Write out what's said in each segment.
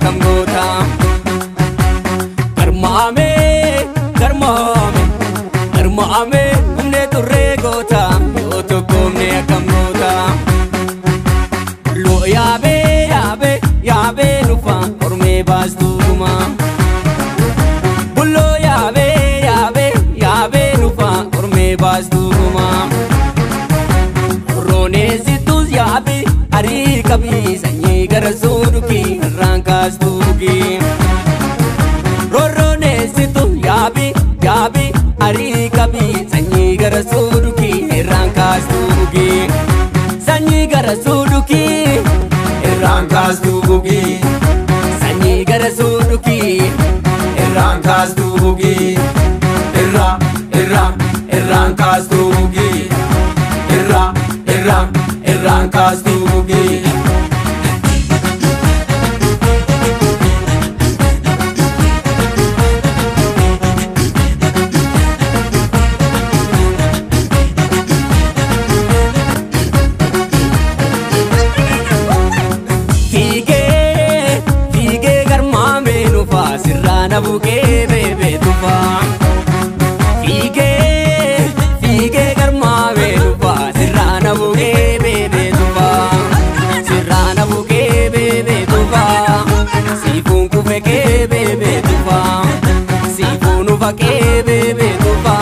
kam goota garmaame garmaame garmaame humne turre goota yoo tokkomne kam goota lo yaabe yaabe yaabe nufa orme baastuma bullo yaabe yaabe yaabe nufa orme baastuma roneesitus yaabe ari kabi sanyi gara suduki rankas tugi roneesitus yaabe yaabe ari kabi sanyi gara suduki rankas tugi sanyi gara suduki rankas tugi sanyi gara suduki rankas tugi rankas tugi rankas tugi sirrana buke bebe tufa fige garma velufa sirrana buke bebe tufa sirrana buke bebe tufa sifun kufe ke bebe tufa sifun ufa ke bebe tufa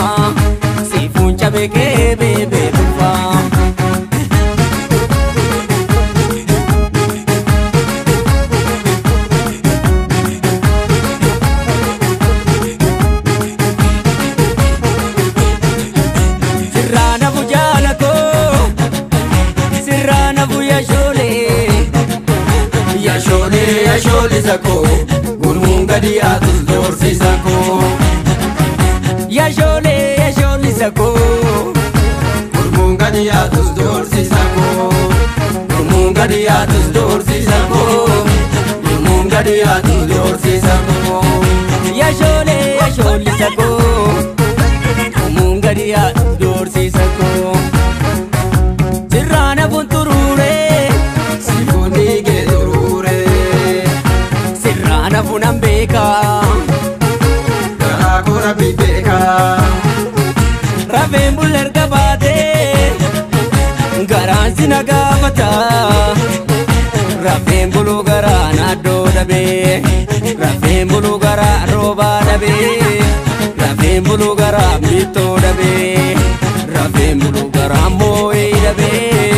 sifun chabe ke bebe tufa Yashole sako gurmunga diatus dorsi sako yashole sako gurmunga diatus dorsi sako gurmunga diatus dorsi sako gurmunga diatus dorsi sako yashole sako gurmunga diatus dorsi sako sirrana bunturure sifuni gedurure nafunan beka Karakura bibeka Rafen buller gabate Garan sinagafata Rafen bulu gara nado dabe Rafen bulu gara roba dabe Rafen bulu gara mito dabe